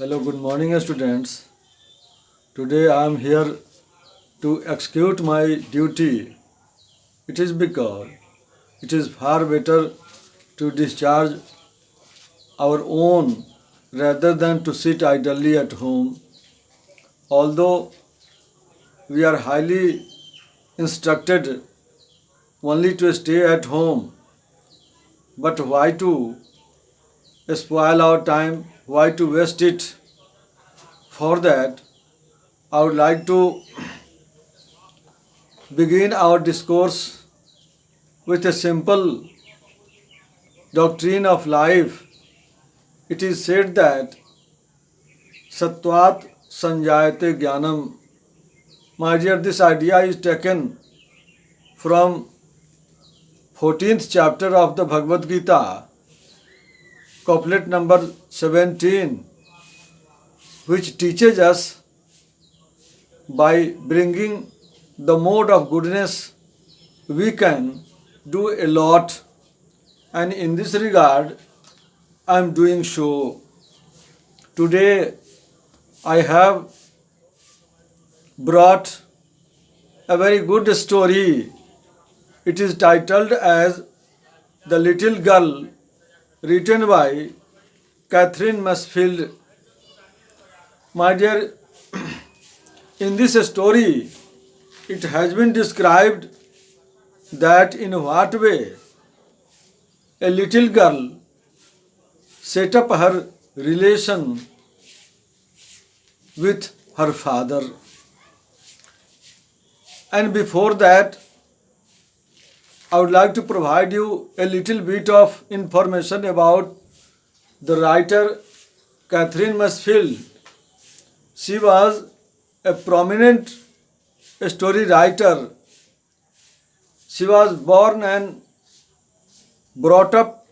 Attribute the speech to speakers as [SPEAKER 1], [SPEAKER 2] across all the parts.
[SPEAKER 1] Hello, good morning, students. Today I am here to execute my duty. It is because it is far better to discharge our own rather than to sit idly at home. Although we are highly instructed only to stay at home, but why to spoil our time? Why to waste it? For that, I would like to begin our discourse with a simple doctrine of life. It is said that Sattvat Sanjayate Jnanam. My dear, this idea is taken from 14th chapter of the Bhagavad Gita, couplet number 17, which teaches us by bringing the mode of goodness we can do a lot, and in this regard I am doing so. Today I have brought a very good story. It is titled as The Little Girl, written by Catherine Mansfield. My dear, in this story, it has been described that in what way a little girl set up her relation with her father. And before that, I would like to provide you a little bit of information about the writer Catherine Mansfield. She was a prominent story writer. She was born and brought up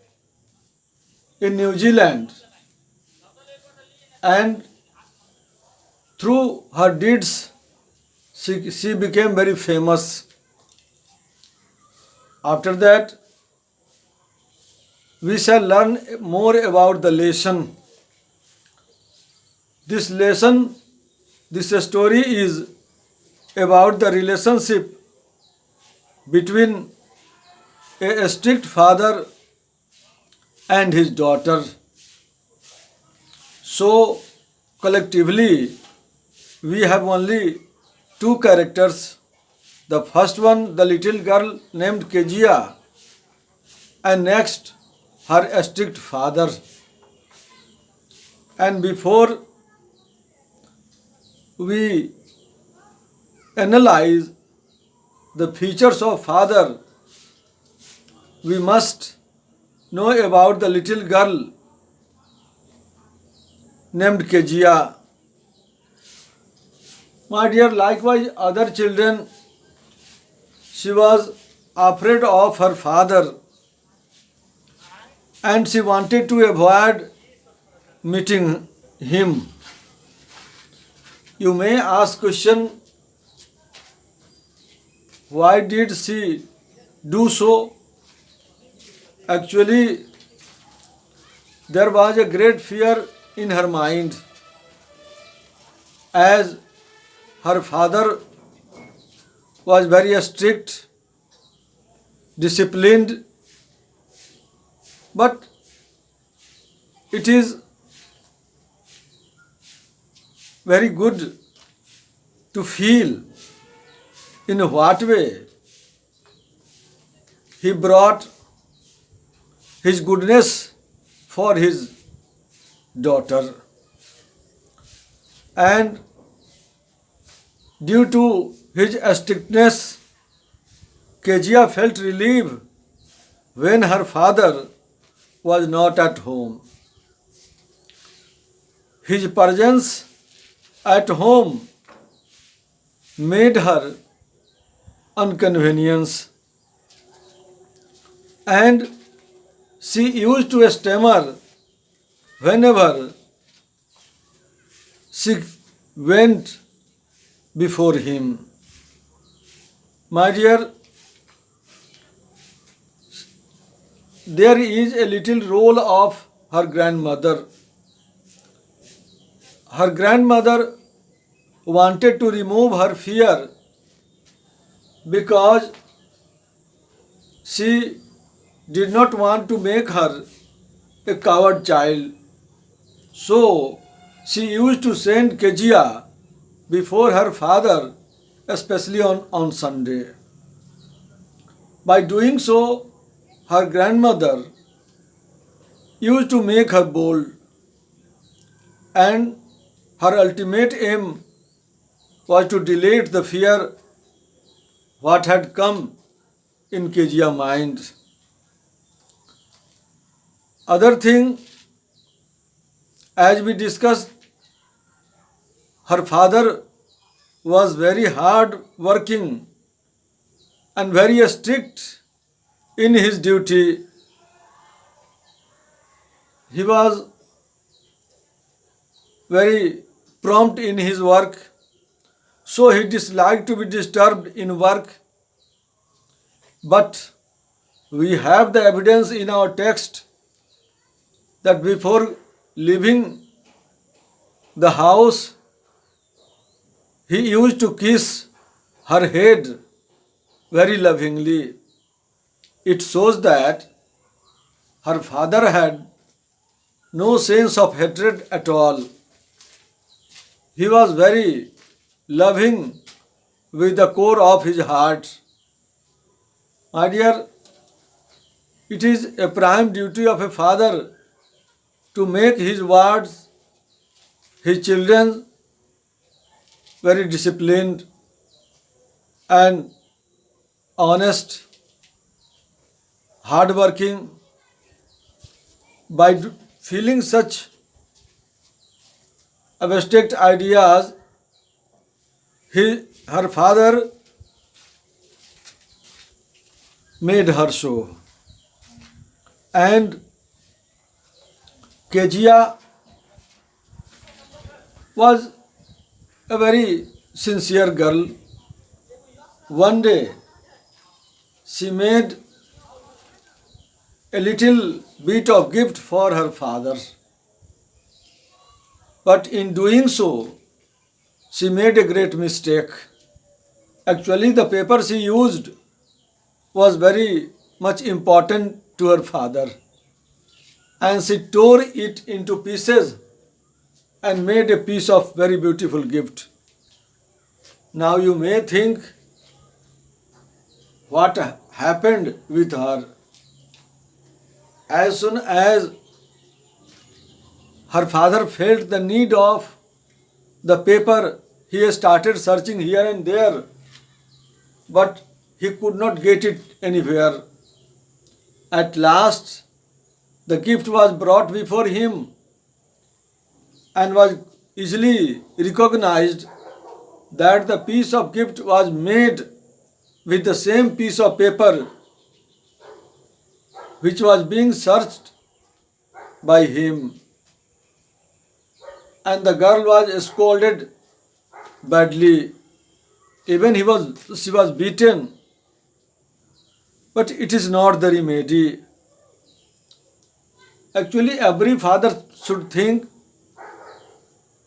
[SPEAKER 1] in New Zealand, and through her deeds she became very famous. After that, we shall learn more about the lesson. This lesson, this story is about the relationship between a strict father and his daughter. So, collectively, we have only two characters. The first one, the little girl named Kezia, and next, her strict father. And before we analyze the features of father, we must know about the little girl named Kezia. My dear, likewise, other children, she was afraid of her father and she wanted to avoid meeting him. You may ask question, why did she do so? Actually, there was a great fear in her mind as her father was very strict, disciplined, but it is very good to feel in what way he brought his goodness for his daughter. And due to his strictness, Kezia felt relief when her father was not at home. His presence at home made her inconvenience, and she used to stammer whenever she went before him. My dear, there is a little role of her grandmother. her grandmother wanted to remove her fear because she did not want to make her a coward child. So she used to send Kezia before her father, especially on Sunday. By doing so, her grandmother used to make her bold, and her ultimate aim was to delete the fear what had come in Kejia's mind. Other thing, as we discussed, her father was very hard working and very strict in his duty. He was very prompt in his work, so he disliked to be disturbed in work. But we have the evidence in our text that before leaving the house, he used to kiss her head very lovingly. It shows that her father had no sense of hatred at all. He was very loving with the core of his heart. My dear, it is a prime duty of a father to make his wards, his children, very disciplined and honest, hardworking. By feeling such abstract ideas, her father made her so. And Kezia was a very sincere girl. One day, she made a little bit of gift for her father. But in doing so, she made a great mistake. Actually, the paper she used was very much important to her father, and she tore it into pieces and made a piece of very beautiful gift. Now you may think what happened with her. As soon as her father felt the need of the paper, he started searching here and there, but he could not get it anywhere. At last, the gift was brought before him and was easily recognized that the piece of gift was made with the same piece of paper which was being searched by him. And the girl was scolded badly. Even she was beaten. But it is not the remedy. Actually, every father should think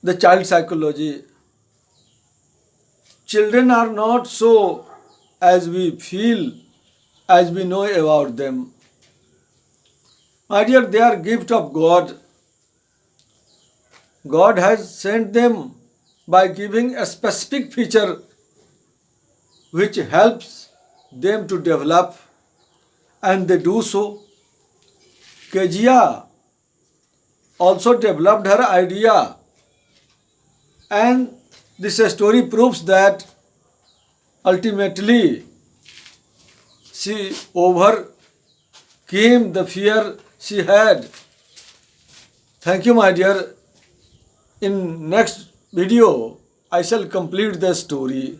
[SPEAKER 1] the child psychology. Children are not so as we feel, as we know about them. My dear, they are gift of God. God has sent them by giving a specific feature which helps them to develop, and they do so. Kezia also developed her idea, and this story proves that ultimately she overcame the fear she had. Thank you, my dear. In next video, I shall complete the story.